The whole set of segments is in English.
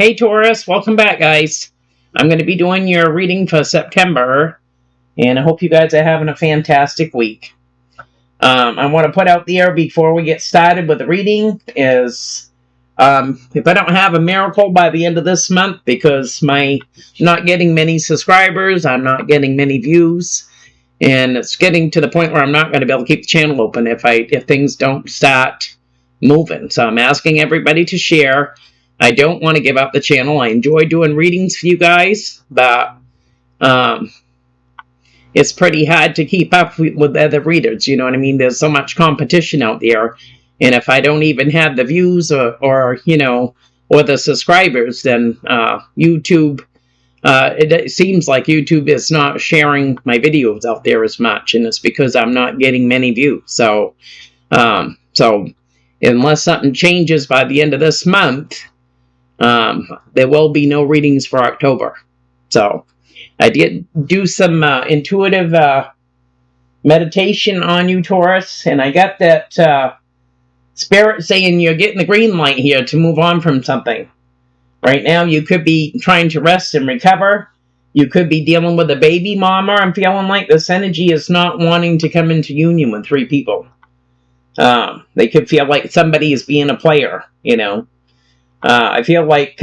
Hey Taurus, welcome back guys. I'm going to be doing your reading for September, and I hope you guys are having a fantastic week. I want to put out there before we get started with the reading is, if I don't have a miracle by the end of this month, because I'm not getting many subscribers, I'm not getting many views, and it's getting to the point where I'm not going to be able to keep the channel open if things don't start moving. So I'm asking everybody to share. I don't want to give up the channel. I enjoy doing readings for you guys, but it's pretty hard to keep up with other readers, you know what I mean? There's so much competition out there, and if I don't even have the views or the subscribers, then YouTube, it seems like YouTube is not sharing my videos out there as much, and it's because I'm not getting many views. So unless something changes by the end of this month, there will be no readings for October. So I did do some intuitive meditation on you, Taurus, and I got that spirit saying you're getting the green light here to move on from something. Right now, you could be trying to rest and recover. You could be dealing with a baby mama. I'm feeling like this energy is not wanting to come into union with three people. They could feel like somebody is being a player, you know. I feel like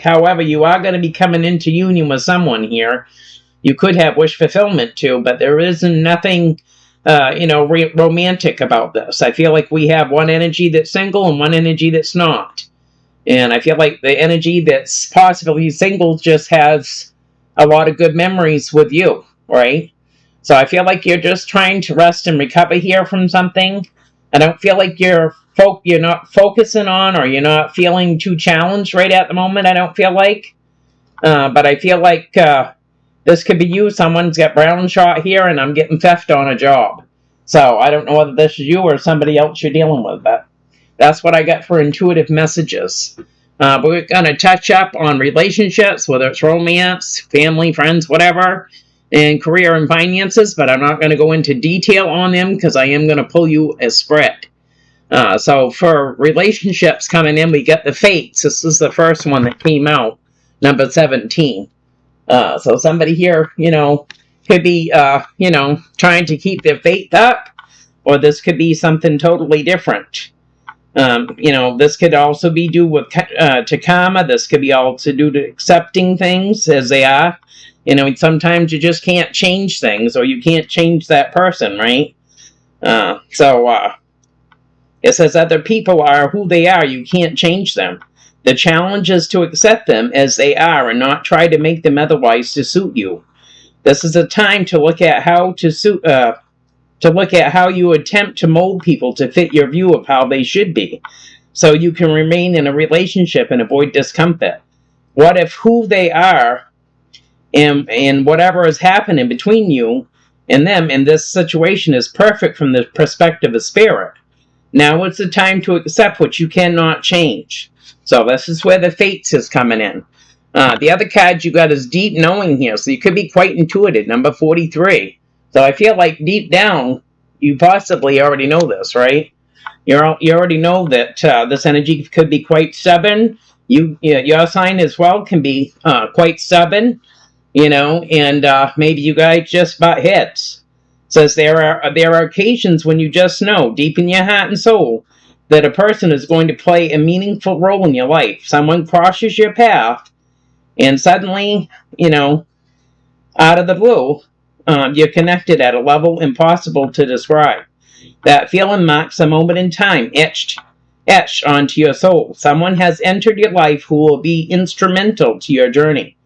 however, you are going to be coming into union with someone here. You could have wish fulfillment too, but there isn't nothing, romantic about this. I feel like we have one energy that's single and one energy that's not. And I feel like the energy that's possibly single just has a lot of good memories with you, right? So I feel like you're just trying to rest and recover here from something. I don't feel like you're not focusing on, or you're not feeling too challenged right at the moment, I don't feel like. But I feel like this could be you. Someone's got brown shot here, and I'm getting theft on a job. So I don't know whether this is you or somebody else you're dealing with, but that's what I got for intuitive messages. We're going to touch up on relationships, whether it's romance, family, friends, whatever, and career and finances, but I'm not going to go into detail on them because I am going to pull you a spread. So for relationships coming in, we get the fates. This is the first one that came out, number 17. So somebody here, could be, trying to keep their faith up, or this could be something totally different. This could also be due with to karma. This could be also due to accepting things as they are. Sometimes you just can't change things, or you can't change that person, right? It says other people are who they are. You can't change them. The challenge is to accept them as they are and not try to make them otherwise to suit you. This is a time to look at how how you attempt to mold people to fit your view of how they should be, so you can remain in a relationship and avoid discomfort. What if who they are and whatever is happening between you and them in this situation is perfect from the perspective of spirit? Now it's the time to accept what you cannot change. So this is where the fates is coming in. The other card you got is deep knowing here, so you could be quite intuitive, number 43. So I feel like deep down, you possibly already know this, right? You already know that this energy could be quite stubborn. Your sign as well can be quite stubborn, and maybe you guys just butt heads. It says there are occasions when you just know, deep in your heart and soul, that a person is going to play a meaningful role in your life. Someone crosses your path, and suddenly, out of the blue, you're connected at a level impossible to describe. That feeling marks a moment in time, etched onto your soul. Someone has entered your life who will be instrumental to your journey.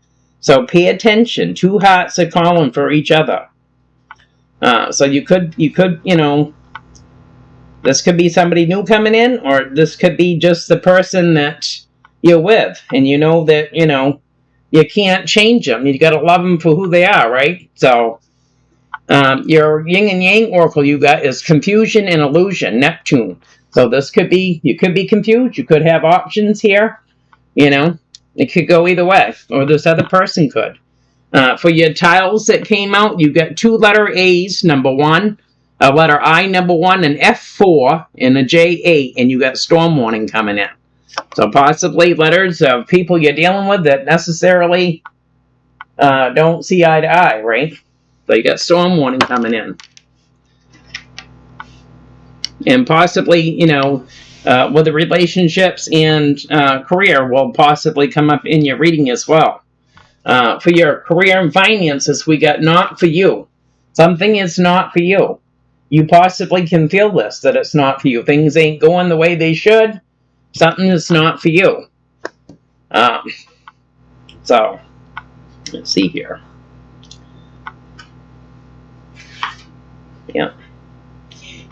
So pay attention. Two hearts are calling for each other. So you could, this could be somebody new coming in, or this could be just the person that you're with, and you know that, you can't change them. You got to love them for who they are, right? So your yin and yang oracle you got is confusion and illusion, Neptune. So this could be, you could be confused. You could have options here. It could go either way, or this other person could. For your tiles that came out, you got 2 letter A's, number 1, a letter I, number 1, an F4, and a J8, and you got storm warning coming in. So possibly letters of people you're dealing with that necessarily don't see eye to eye, right? So you got storm warning coming in. And possibly, you know, with the relationships and career will possibly come up in your reading as well. For your career and finances, we got not for you. Something is not for you. You possibly can feel this, that it's not for you. Things ain't going the way they should. Something is not for you. So, let's see here. Yeah.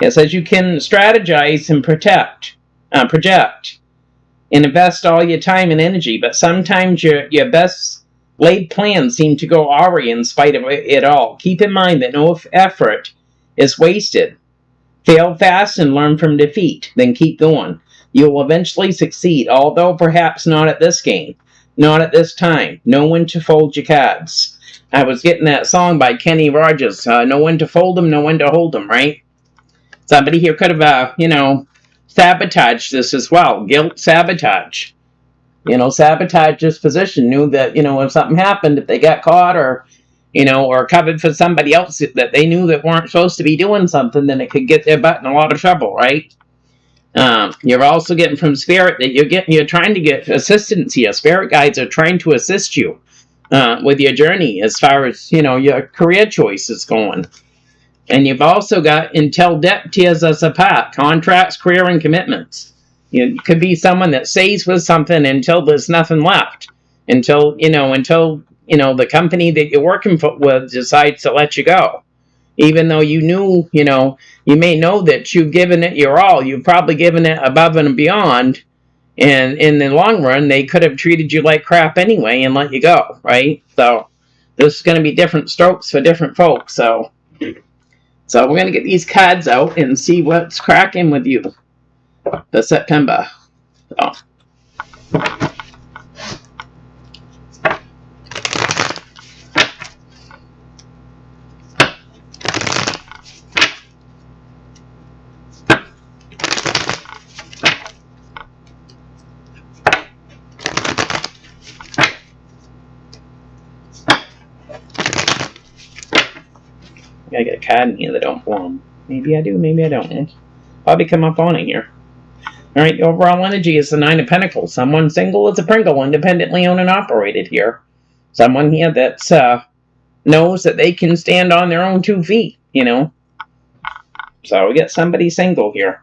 It says you can strategize and project, and invest all your time and energy, but sometimes your best laid plans seem to go awry in spite of it all. Keep in mind that no effort is wasted. Fail fast and learn from defeat, then keep going. You will eventually succeed, although perhaps not at this game, not at this time. Know when to fold your cards. I was getting that song by Kenny Rogers, know when to fold them, know when to hold them, right? Somebody here could have, you know, sabotaged this as well. Guilt sabotage. You know, sabotage this position. Knew that, you know, if something happened, if they got caught or, you know, or covered for somebody else that they knew that weren't supposed to be doing something, then it could get their butt in a lot of trouble, right? You're also getting from Spirit that you're trying to get assistance here. Spirit guides are trying to assist you with your journey as far as, you know, your career choice is going. And you've also got until death tears us apart, contracts, career, and commitments. You could be someone that stays with something until there's nothing left. Until the company that you're working with decides to let you go. Even though you knew, you know, you may know that you've given it your all. You've probably given it above and beyond. And in the long run, they could have treated you like crap anyway and let you go, right? So this is going to be different strokes for different folks. So we're going to get these cards out and see what's cracking with you this September. So. I got a card in here that don't belong. Maybe I do, maybe I don't. Probably come up on it here. Alright, the overall energy is the 9 of Pentacles. Someone single as a Pringle, independently owned and operated here. Someone here that knows that they can stand on their own 2 feet, you know. So we got somebody single here.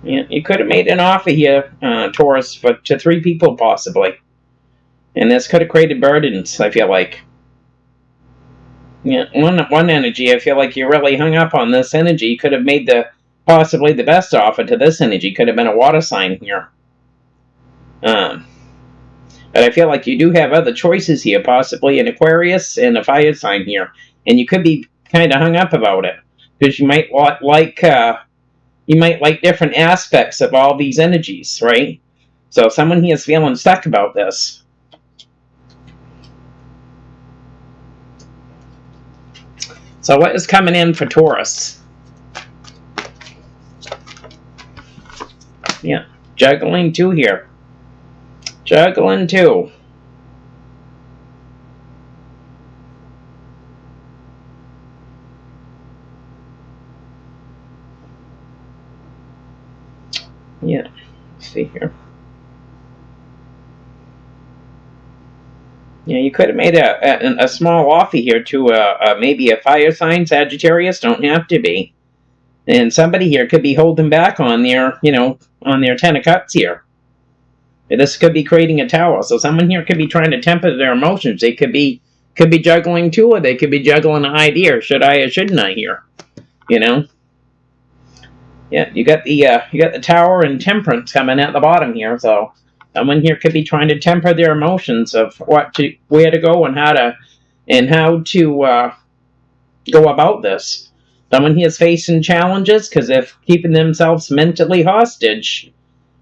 Yeah, you could have made an offer here, Taurus, to 3 people possibly. And this could have created burdens, I feel like. Yeah, one energy, I feel like you really hung up on this energy. You could have made possibly the best offer to this energy. Could have been a water sign here. But I feel like you do have other choices here, possibly an Aquarius and a fire sign here. And you could be kind of hung up about it. Because you might like different aspects of all these energies, right? So someone here is feeling stuck about this. So what is coming in for Taurus? Yeah, juggling 2 here. Juggling 2. Yeah, let's see here. Yeah, you could have made a small offer here to maybe a fire sign, Sagittarius. Don't have to be. And somebody here could be holding back on their, on their 10 of Cups here. This could be creating a tower. So someone here could be trying to temper their emotions. They could be juggling 2, or they could be juggling an idea. Should I or shouldn't I here? Yeah, you got the Tower and Temperance coming at the bottom here. So someone here could be trying to temper their emotions of where to go and how to go about this. Someone here is facing challenges because they're keeping themselves mentally hostage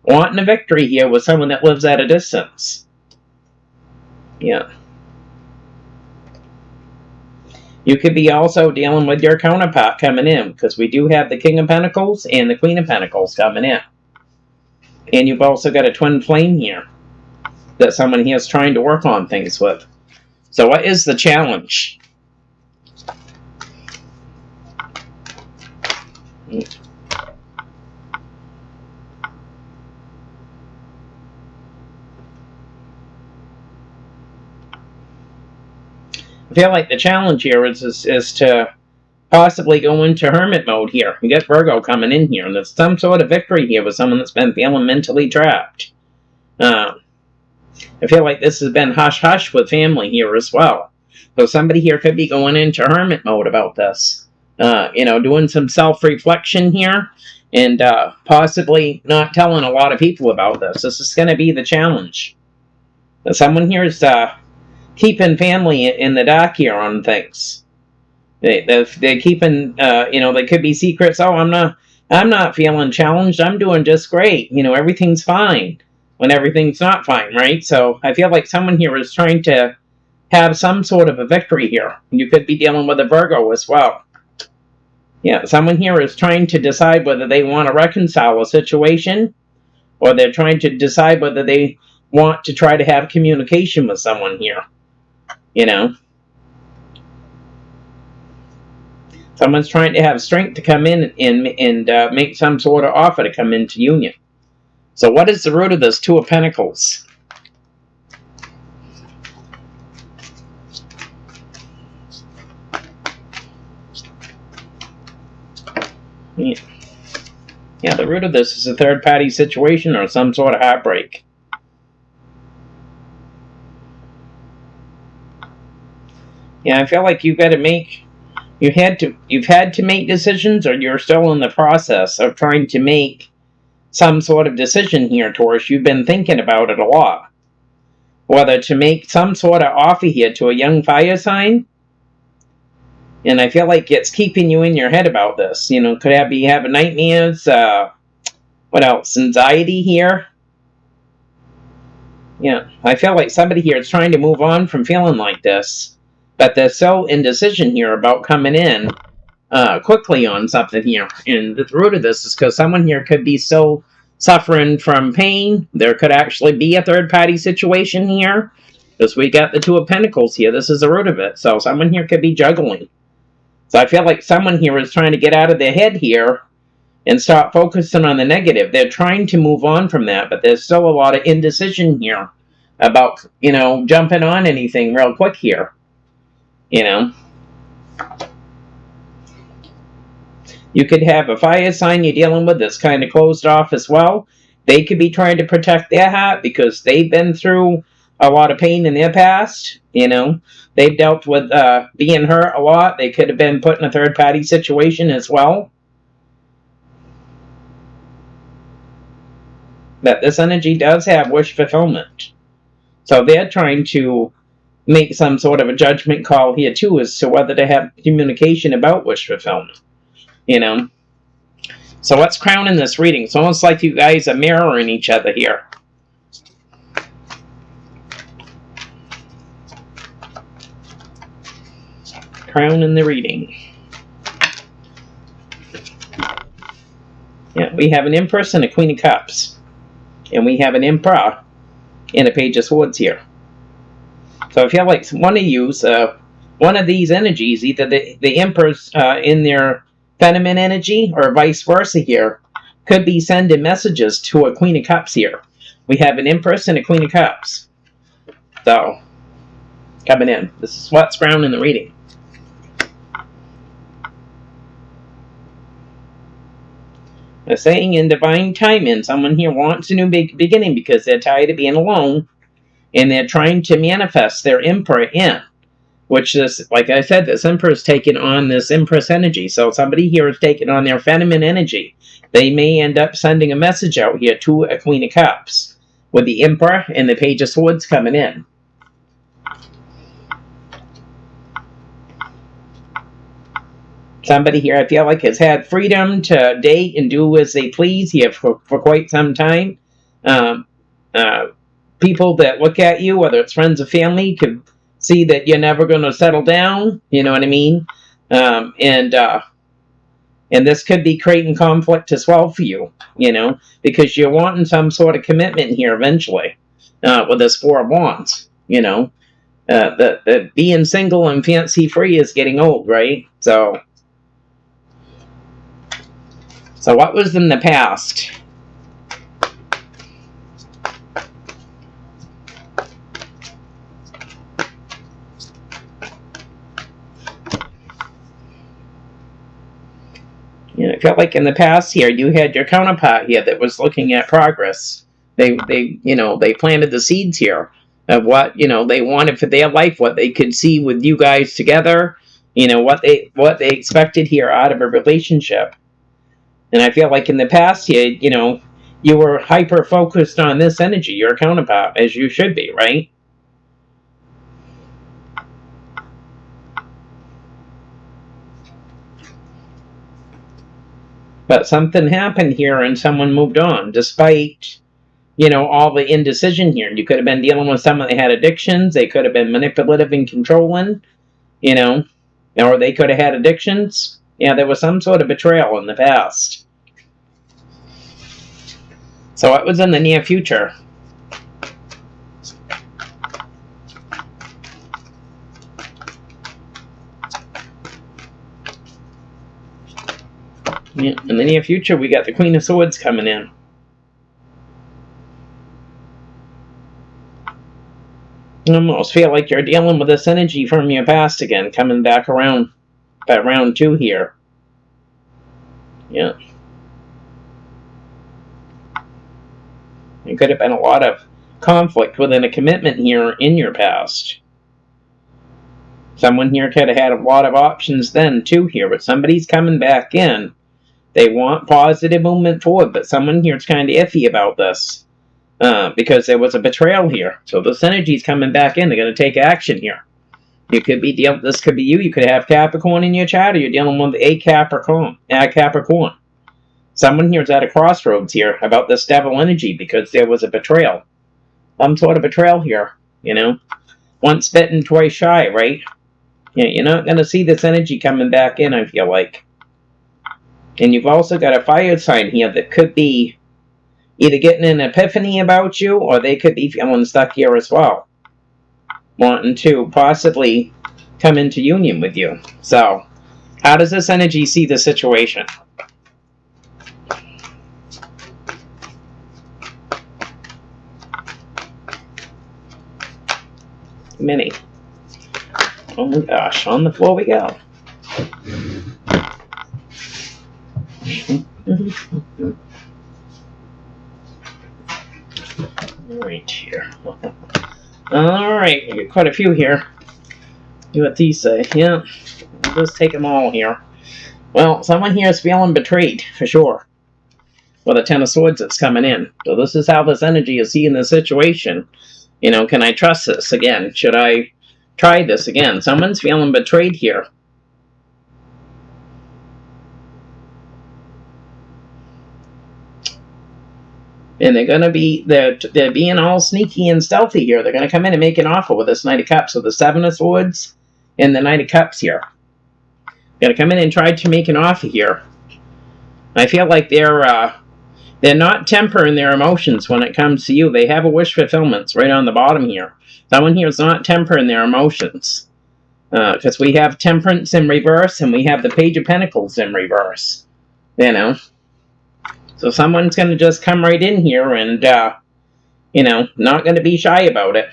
wanting a victory here with someone that lives at a distance. Yeah. You could be also dealing with your counterpart coming in, because we do have the King of Pentacles and the Queen of Pentacles coming in. And you've also got a twin flame here that someone here is trying to work on things with. So what is the challenge? I feel like the challenge here is to possibly go into hermit mode here. You get Virgo coming in here, and there's some sort of victory here with someone that's been feeling mentally trapped. I feel like this has been hush-hush with family here as well. So somebody here could be going into hermit mode about this. Doing some self-reflection here, and possibly not telling a lot of people about this. This is going to be the challenge. Someone here is keeping family in the dark here on things. They're keeping, they could be secrets. Oh, I'm not feeling challenged. I'm doing just great. Everything's fine when everything's not fine, right? So I feel like someone here is trying to have some sort of a victory here. You could be dealing with a Virgo as well. Yeah, someone here is trying to decide whether they want to reconcile a situation, or they're trying to decide whether they want to try to have communication with someone here. Someone's trying to have strength to come in and make some sort of offer to come into union. So what is the root of this Two of Pentacles? Yeah, the root of this is a third-party situation or some sort of heartbreak. Yeah, I feel like you've had to make decisions, or you're still in the process of trying to make some sort of decision here, Taurus. You've been thinking about it a lot. Whether to make some sort of offer here to a young fire sign. And I feel like it's keeping you in your head about this. Could be having nightmares. What else? Anxiety here. Yeah, I feel like somebody here is trying to move on from feeling like this. But they're so indecision here about coming in quickly on something here. And the root of this is because someone here could be still suffering from pain. There could actually be a third-party situation here. Because we got the Two of Pentacles here. This is the root of it. So someone here could be juggling. So I feel like someone here is trying to get out of their head here and start focusing on the negative. They're trying to move on from that, but there's still a lot of indecision here about, jumping on anything real quick here. You could have a fire sign you're dealing with that's kind of closed off as well. They could be trying to protect their heart because they've been through a lot of pain in their past. They've dealt with being hurt a lot. They could have been put in a third-party situation as well. But this energy does have wish fulfillment. So they're trying to make some sort of a judgment call here too as to whether to have communication about wish fulfillment. So what's crowning this reading? It's almost like you guys are mirroring each other here. Crowning the reading. Yeah, we have an Empress and a Queen of Cups. And we have an Emperor and a Page of Swords here. So I feel like one of you, one of these energies, either the Emperor's in their feminine energy or vice versa here, could be sending messages to a Queen of Cups here. We have an Empress and a Queen of Cups. So, coming in. This is what's grounding the reading. They're saying in divine timing, someone here wants a new beginning because they're tired of being alone. And they're trying to manifest their Emperor in. Which is, like I said, this Emperor is taking on this Empress energy. So somebody here is taking on their feminine energy. They may end up sending a message out here to a Queen of Cups. With the Emperor and the Page of Swords coming in. Somebody here I feel like has had freedom to date and do as they please here for quite some time. Um, People that look at you, whether it's friends or family, could see that you're never going to settle down. You know what I mean? And this could be creating conflict as well for you, because you're wanting some sort of commitment here eventually with this Four of Wands, the being single and fancy free is getting old, right? So what was in the past? I felt like in the past here, you had your counterpart here that was looking at progress. They planted the seeds here of what, they wanted for their life, what they could see with you guys together, what they expected here out of a relationship. And I feel like in the past here, you were hyper focused on this energy, your counterpart, as you should be, right? But something happened here and someone moved on, despite, all the indecision here. You could have been dealing with someone that had addictions. They could have been manipulative and controlling, or they could have had addictions. Yeah, there was some sort of betrayal in the past. So it was in the near future. Yeah, in the near future, we got the Queen of Swords coming in. I almost feel like you're dealing with this energy from your past again, coming back around at round 2 here. Yeah. There could have been a lot of conflict within a commitment here in your past. Someone here could have had a lot of options then, too, here, but somebody's coming back in. They want positive movement forward, but someone here is kind of iffy about this because there was a betrayal here. So this energy's coming back in. They're going to take action here. You could be this could be you. You could have Capricorn in your chart, or you're dealing with a Capricorn. Someone here is at a crossroads here about this devil energy because there was a betrayal. Some sort of betrayal here, Once bitten, twice shy, right? Yeah, you're not going to see this energy coming back in, I feel like. And you've also got a fire sign here that could be either getting an epiphany about you, or they could be feeling stuck here as well, wanting to possibly come into union with you. So, how does this energy see the situation? Mini. Oh my gosh, on the floor we go. Right here. Alright, we got quite a few here. See what these say. Yeah, we'll just take them all here. Well, someone here is feeling betrayed, for sure. With a Ten of Swords that's coming in. So this is how this energy is seeing the situation. Can I trust this again? Should I try this again? Someone's feeling betrayed here. And they're going to be, they're being all sneaky and stealthy here. They're going to come in and make an offer with this Knight of Cups. So the Seven of Swords and the Knight of Cups here. They're going to come in and try to make an offer here. I feel like they're not tempering their emotions when it comes to you. They have a wish fulfillment right on the bottom here. Someone here is not tempering their emotions. Because we have Temperance in reverse and we have the Page of Pentacles in reverse. So someone's going to just come right in here and, not going to be shy about it.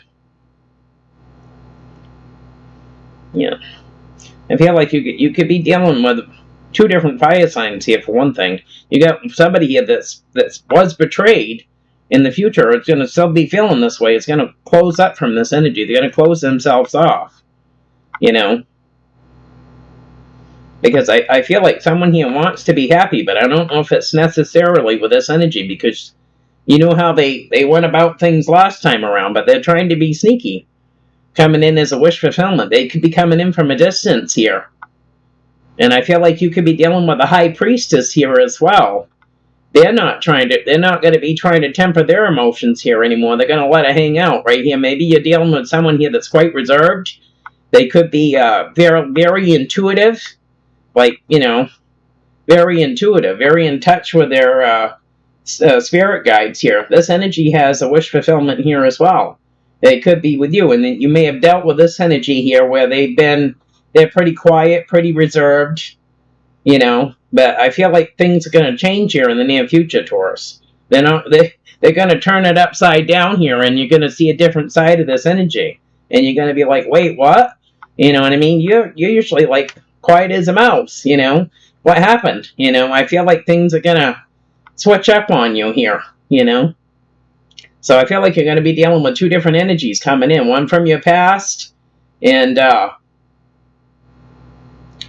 Yeah. I feel like you could be dealing with 2 different fire signs here, for one thing. You got somebody here that was betrayed in the future. It's going to still be feeling this way. It's going to close up from this energy. They're going to close themselves off. Because I feel like someone here wants to be happy, but I don't know if it's necessarily with this energy, because you know how they went about things last time around, but they're trying to be sneaky. Coming in as a wish fulfillment. They could be coming in from a distance here. And I feel like you could be dealing with a High Priestess here as well. they're not going to be trying to temper their emotions here anymore. They're going to let it hang out right here. Maybe you're dealing with someone here that's quite reserved. They could be very, very intuitive, like, very intuitive, very in touch with their spirit guides here. This energy has a wish fulfillment here as well. It could be with you, and you may have dealt with this energy here where they're pretty quiet, pretty reserved, but I feel like things are going to change here in the near future, Taurus. They're going to turn it upside down here, and you're going to see a different side of this energy, and you're going to be like, wait, what? You know what I mean? You're usually like quiet as a mouse, what happened? I feel like things are going to switch up on you here, So I feel like you're going to be dealing with two different energies coming in, one from your past and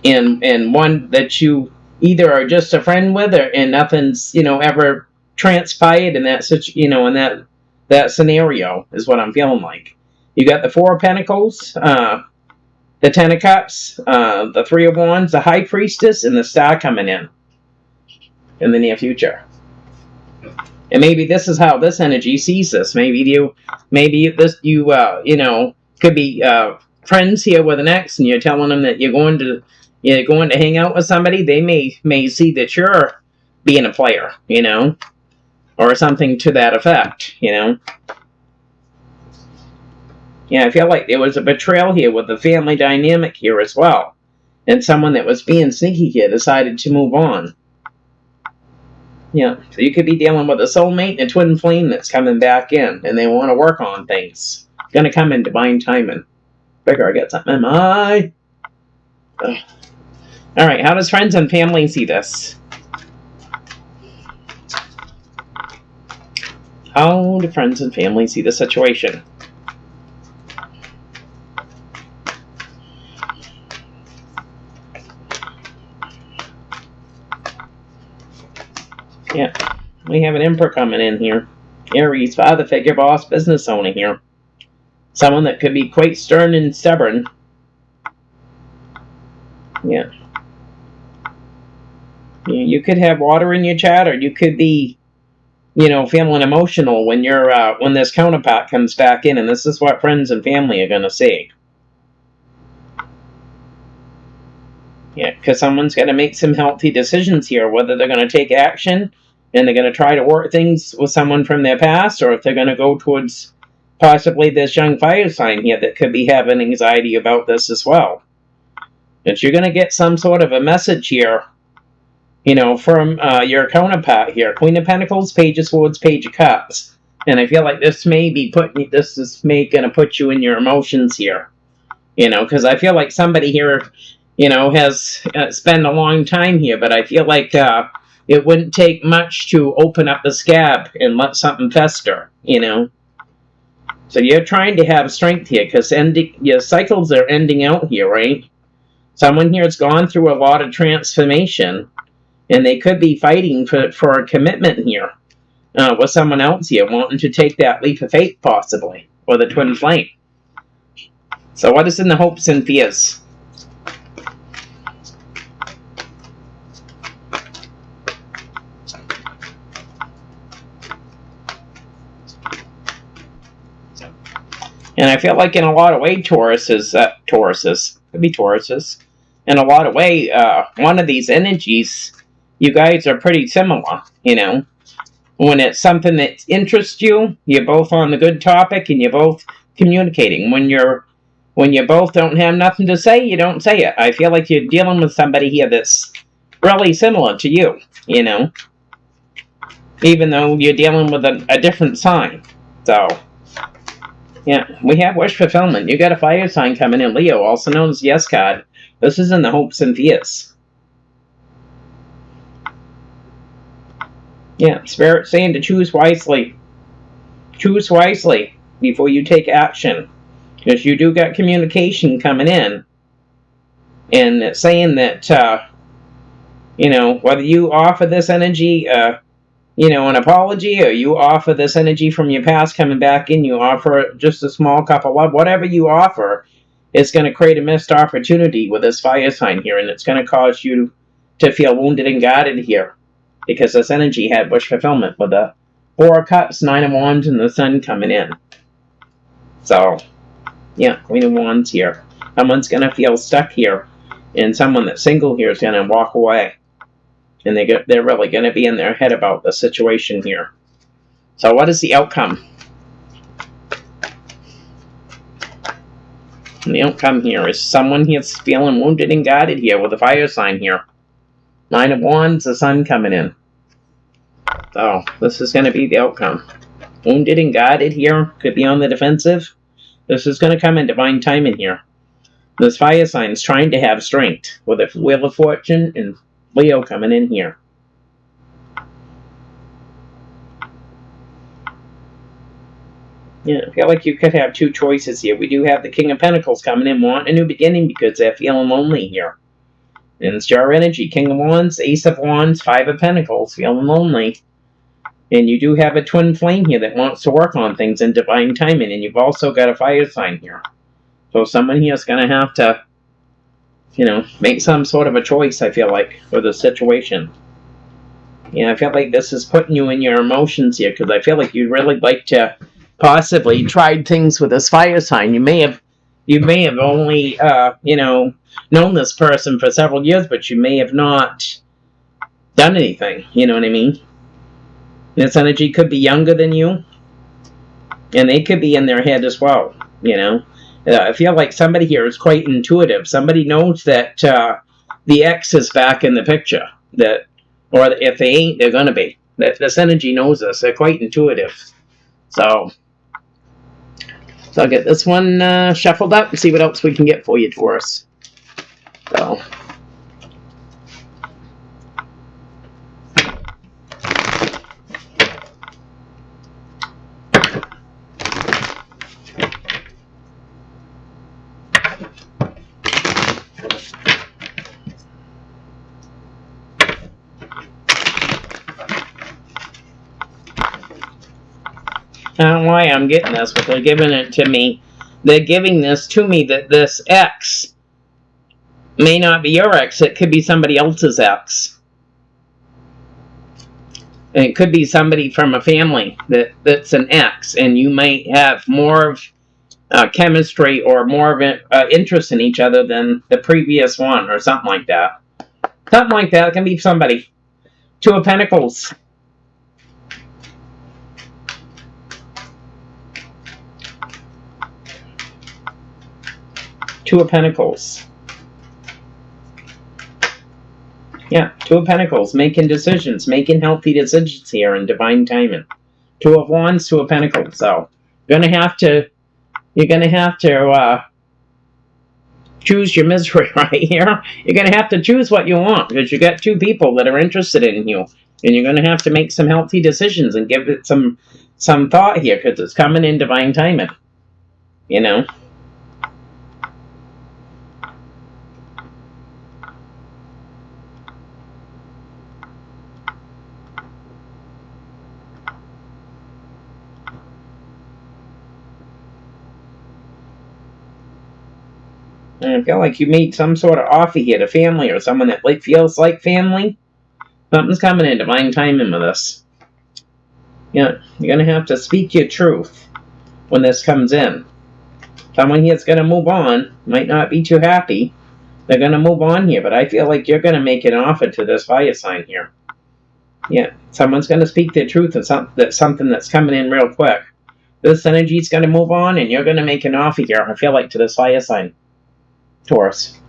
one that you either are just a friend with, and nothing's ever transpired in that in that scenario is what I'm feeling like. You got the Four of Pentacles, the Ten of Cups, the Three of Wands, the High Priestess, and the Star coming in the near future. And maybe this is how this energy sees this. Maybe you could be friends here with an ex, and you're telling them that you're going to hang out with somebody. They may see that you're being a player, or something to that effect, Yeah, I feel like there was a betrayal here with the family dynamic here as well, and someone that was being sneaky here decided to move on. Yeah, so you could be dealing with a soulmate and a twin flame that's coming back in, and they want to work on things. Going to come in divine timing. Figure I got something in my eye. Ugh. All right, how does friends and family see this? How do friends and family see the situation? Yeah, we have an Emperor coming in here. Aries, father figure, boss, business owner here. Someone that could be quite stern and stubborn. Yeah. You could have water in your chat, or you could be, feeling emotional when when this counterpart comes back in, and this is what friends and family are going to see. Yeah, because someone's got to make some healthy decisions here, whether they're going to take action and they're going to try to work things with someone from their past, or if they're going to go towards possibly this young fire sign here that could be having anxiety about this as well. But you're going to get some sort of a message here, from your counterpart here. Queen of Pentacles, Page of Swords, Page of Cups. And I feel like this is going to put you in your emotions here. Because I feel like somebody here has spent a long time here, but I feel like it wouldn't take much to open up the scab and let something fester, So you're trying to have strength here, because your cycles are ending out here, right? Someone here has gone through a lot of transformation, and they could be fighting for a commitment here with someone else here, wanting to take that leap of faith, possibly, or the twin flame. So what is in the hopes and fears? And I feel like in a lot of ways, Tauruses, could be Tauruses, in a lot of ways, one of these energies, you guys are pretty similar, When it's something that interests you, you're both on the good topic and you're both communicating. When you both don't have nothing to say, you don't say it. I feel like you're dealing with somebody here that's really similar to you, Even though you're dealing with a different sign. So, yeah, we have wish fulfillment. You got a fire sign coming in, Leo, also known as the Yes card. This is in the hopes and fears. Yeah, Spirit saying to choose wisely. Choose wisely before you take action. Because you do got communication coming in. And it's saying that, whether you offer this energy, an apology, or you offer this energy from your past coming back in, you offer just a small cup of love, whatever you offer is going to create a missed opportunity with this fire sign here, and it's going to cause you to feel wounded and guarded here. because this energy had wish fulfillment with the Four of Cups, Nine of Wands, and the Sun coming in. So, yeah, Queen of Wands here. Someone's going to feel stuck here, and someone that's single here is going to walk away. And they're really going to be in their head about the situation here. So what is the outcome? And the outcome here is someone here's feeling wounded and guarded here with a fire sign here. Nine of Wands, the Sun coming in. So this is going to be the outcome. Wounded and guarded here. Could be on the defensive. This is going to come in divine timing here. This fire sign is trying to have strength with a Wheel of Fortune and Leo coming in here. Yeah, I feel like you could have two choices here. We do have the King of Pentacles coming in, wanting a new beginning because they're feeling lonely here. And it's your energy. King of Wands, Ace of Wands, Five of Pentacles, feeling lonely. And you do have a twin flame here that wants to work on things in divine timing. And you've also got a fire sign here. So someone here is going to have to, make some sort of a choice, I feel like, for the situation. Yeah, I feel like this is putting you in your emotions here, because I feel like you'd really like to possibly tried things with this fire sign. You may have only, known this person for several years, but you may have not done anything. You know what I mean? This energy could be younger than you, and they could be in their head as well, I feel like somebody here is quite intuitive. Somebody knows that the ex is back in the picture. Or if they ain't, they're going to be. This energy knows this. They're quite intuitive. So I'll get this one shuffled up and see what else we can get for you, Taurus. So. I don't know why I'm getting this, but they're giving it to me. They're giving this to me that this ex may not be your ex. It could be somebody else's ex. And it could be somebody from a family that's an ex. And you might have more of chemistry or more of an interest in each other than the previous one or something like that. Something like that. It can be somebody. Two of Pentacles. Two of Pentacles. Yeah, Two of Pentacles. Making decisions. Making healthy decisions here in divine timing. Two of Wands, Two of Pentacles. So, you're going to have to choose your misery right here. You're going to have to choose what you want, because you got two people that are interested in you. And you're going to have to make some healthy decisions and give it some thought here, because it's coming in divine timing. And I feel like you made some sort of offer here to family or someone that feels like family. Something's coming in divine timing with this. Yeah, you're going to have to speak your truth when this comes in. Someone here's going to move on. Might not be too happy. They're going to move on here, but I feel like you're going to make an offer to this fire sign here. Yeah, someone's going to speak their truth of something that's coming in real quick. This energy's going to move on, and you're going to make an offer here, I feel like, to this fire sign. Taurus.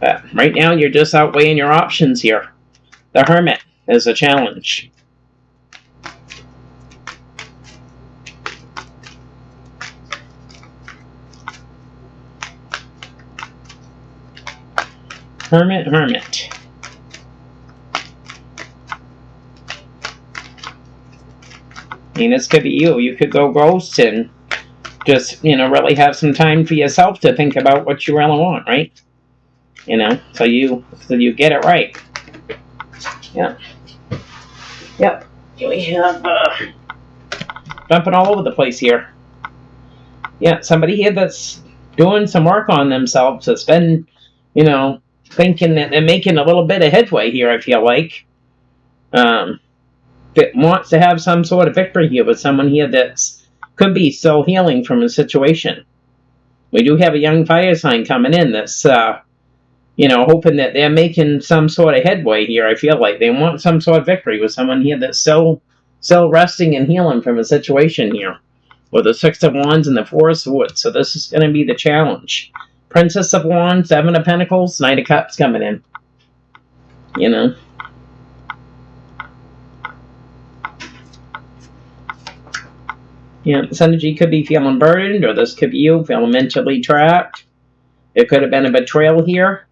Right now, you're just outweighing your options here. The Hermit is a challenge. Hermit. I mean, this could be you. You could go ghost and just, really have some time for yourself to think about what you really want, right? So you get it right. Yeah. Yep. We have jumping all over the place here. Yeah, somebody here that's doing some work on themselves, that's been, thinking that they're making a little bit of headway here, I feel like. that wants to have some sort of victory here with someone here that's could be still healing from a situation. We do have a young fire sign coming in that's, hoping that they're making some sort of headway here. I feel like they want some sort of victory with someone here that's still resting and healing from a situation here. With the Six of Wands and the Four of Swords. So this is going to be the challenge. Princess of Wands, Seven of Pentacles, Knight of Cups coming in. This energy could be feeling burdened, or this could be you feeling mentally trapped. It could have been a betrayal here.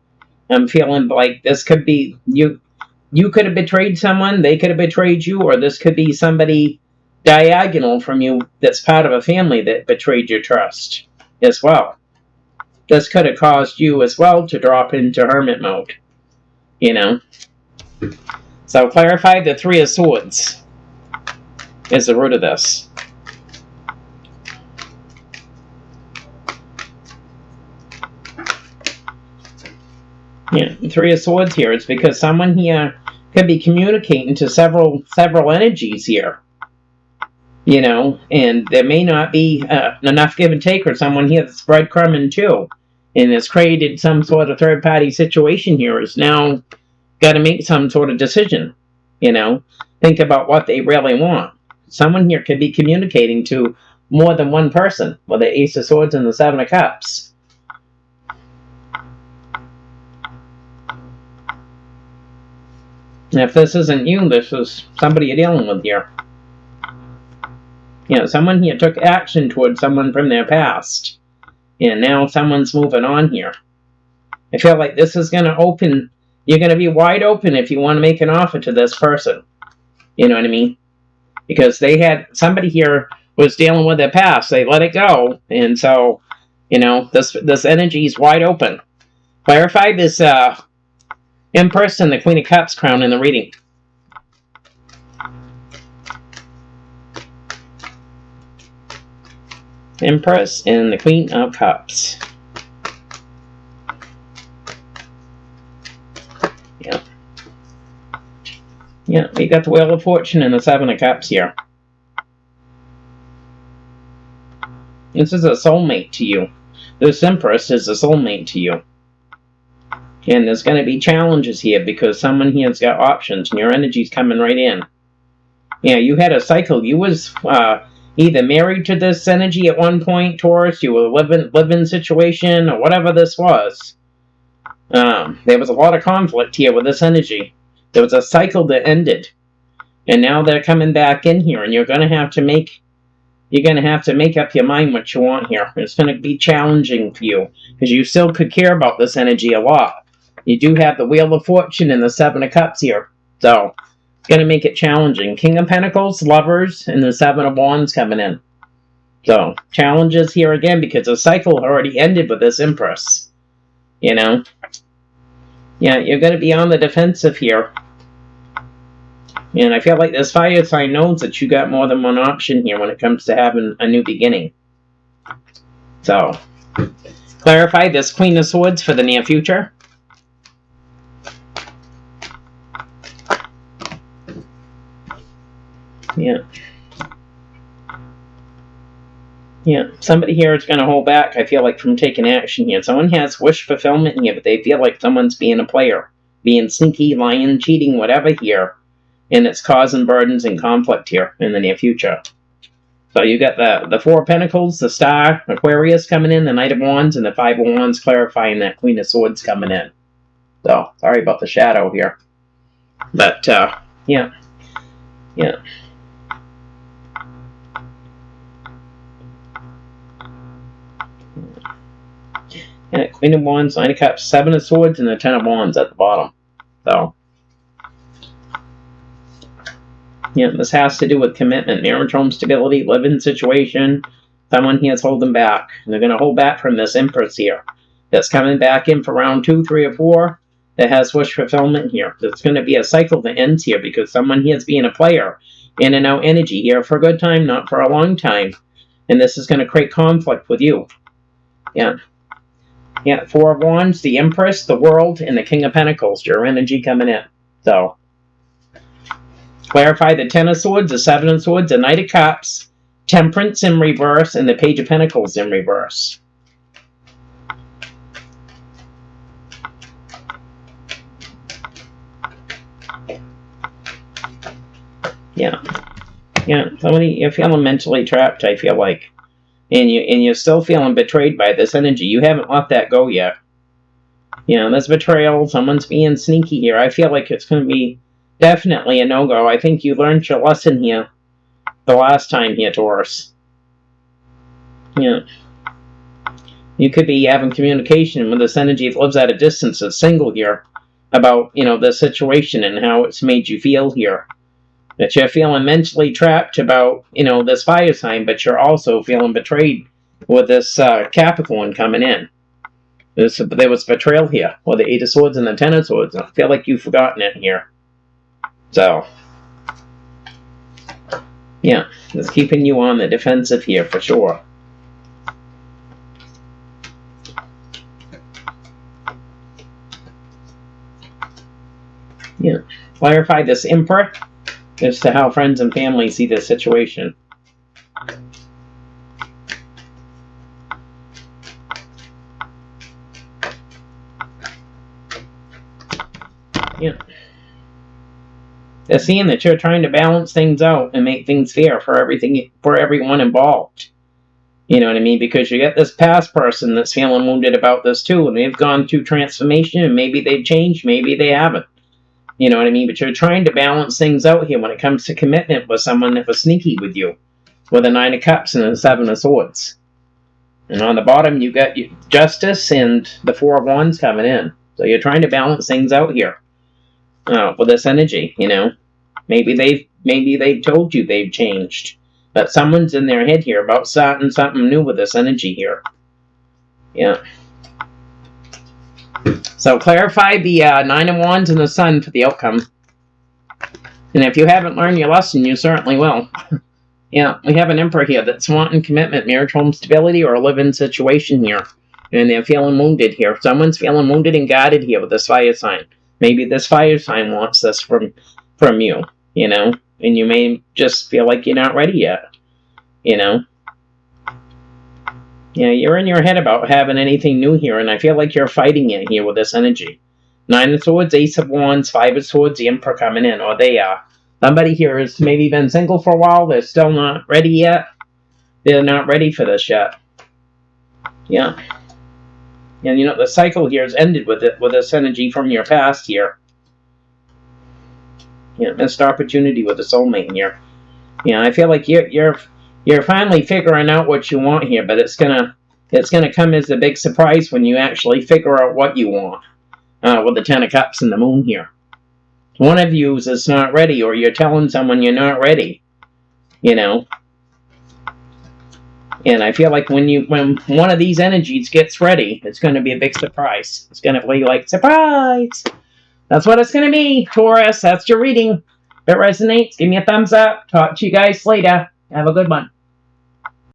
I'm feeling like this could be you. You could have betrayed someone, they could have betrayed you, or this could be somebody diagonal from you that's part of a family that betrayed your trust as well. This could have caused you as well to drop into hermit mode. So clarify the Three of Swords is the root of this. The Three of Swords here is because someone here could be communicating to several energies here. And there may not be enough give and take, or someone here that's breadcrumbing too, and has created some sort of third-party situation here, is now got to make some sort of decision, think about what they really want. Someone here could be communicating to more than one person with the Ace of Swords and the Seven of Cups. And if this isn't you, this is somebody you're dealing with here. Someone here took action towards someone from their past. And now someone's moving on here. I feel like this is going to open. You're going to be wide open if you want to make an offer to this person. You know what I mean? Because they had, somebody here was dealing with their past. They let it go. And so, this energy is wide open. Clarify this Empress and the Queen of Cups crown in the reading. Empress and the Queen of Cups. We got the Wheel of Fortune and the Seven of Cups here. This is a soulmate to you. This Empress is a soulmate to you. And there's going to be challenges here because someone here has got options and your energy's coming right in. You had a cycle. You was either married to this energy at one point, Taurus, you were living situation, or whatever this was. There was a lot of conflict here with this energy. There was a cycle that ended. And now they're coming back in here, and you're going to have to make up your mind what you want here. It's going to be challenging for you, because you still could care about this energy a lot. You do have the Wheel of Fortune and the Seven of Cups here. So, it's going to make it challenging. King of Pentacles, Lovers, and the Seven of Wands coming in. So, challenges here again, because the cycle already ended with this Empress. You're going to be on the defensive here. And I feel like this fire sign knows that you got more than one option here when it comes to having a new beginning. So, clarify this Queen of Swords for the near future. Somebody here is going to hold back, I feel like, from taking action here. Someone has wish fulfillment here, but they feel like someone's being a player. Being sneaky, lying, cheating, whatever here. And it's causing burdens and conflict here in the near future. So you got the Four of Pentacles, the Star, Aquarius coming in, the Knight of Wands, and the Five of Wands clarifying that Queen of Swords coming in. So, sorry about the shadow here. But, Queen of Wands, Nine of Cups, Seven of Swords, and the Ten of Wands at the bottom. So, this has to do with commitment, marriage, home stability, living situation. Someone here is holding back. And they're going to hold back from this Empress here. That's coming back in for round 2, 3, or 4. That has wish fulfillment here. There's going to be a cycle that ends here because someone here is being a player. In and out energy here for a good time, not for a long time. And this is going to create conflict with you. Four of Wands, the Empress, the World, and the King of Pentacles. Your energy coming in. So, Clarify the Ten of Swords, the Seven of Swords, the Knight of Cups, Temperance in reverse, and the Page of Pentacles in reverse. Yeah. Yeah, somebody, you're feeling mentally trapped, I feel like. And you're still feeling betrayed by this energy. You haven't let that go yet. You know, there's betrayal. Someone's being sneaky here. I feel like it's going to be definitely a no-go. I think you learned your lesson here the last time here, Taurus. Yeah. You could be having communication with this energy that lives at a distance, that's single here, about, you know, the situation and how it's made you feel here. That you're feeling mentally trapped about, you know, this fire sign, but you're also feeling betrayed with this Capricorn coming in. There was betrayal here, with the Eight of Swords and the Ten of Swords. I feel like you've forgotten it here. So, yeah, it's keeping you on the defensive here for sure. Yeah, clarify this Emperor as to how friends and family see this situation. Yeah. They're seeing that you're trying to balance things out and make things fair for everyone involved. You know what I mean? Because you get this past person that's feeling wounded about this too, and they've gone through transformation, and maybe they've changed, maybe they haven't. You know what I mean? But you're trying to balance things out here when it comes to commitment with someone that was sneaky with you, with a Nine of Cups and a Seven of Swords. And on the bottom, you got Justice and the Four of Wands coming in. So you're trying to balance things out here with this energy. You know, maybe they've told you they've changed, but someone's in their head here about starting something new with this energy here. Yeah. So clarify the Nine of Wands and the Sun for the outcome. And if you haven't learned your lesson, you certainly will. Yeah, we have an Emperor here that's wanting commitment, marriage, home stability, or a live-in situation here. And they're feeling wounded here. Someone's feeling wounded and guarded here with this fire sign. Maybe this fire sign wants this from you, you know? And you may just feel like you're not ready yet, you know? Yeah, you're in your head about having anything new here, and I feel like you're fighting it here with this energy. Nine of Swords, Ace of Wands, Five of Swords, the Emperor coming in, or they are. Somebody here has maybe been single for a while, they're still not ready yet. They're not ready for this yet. Yeah. And you know, the cycle here has ended with this energy from your past here. Yeah, missed opportunity with the soulmate here. Yeah, I feel like you're finally figuring out what you want here, but it's gonna come as a big surprise when you actually figure out what you want. With the Ten of Cups and the Moon here. One of you is not ready, or you're telling someone you're not ready. You know. And I feel like when one of these energies gets ready, it's going to be a big surprise. It's going to be like, surprise! That's what it's going to be, Taurus. That's your reading. If it resonates, give me a thumbs up. Talk to you guys later. Have a good one.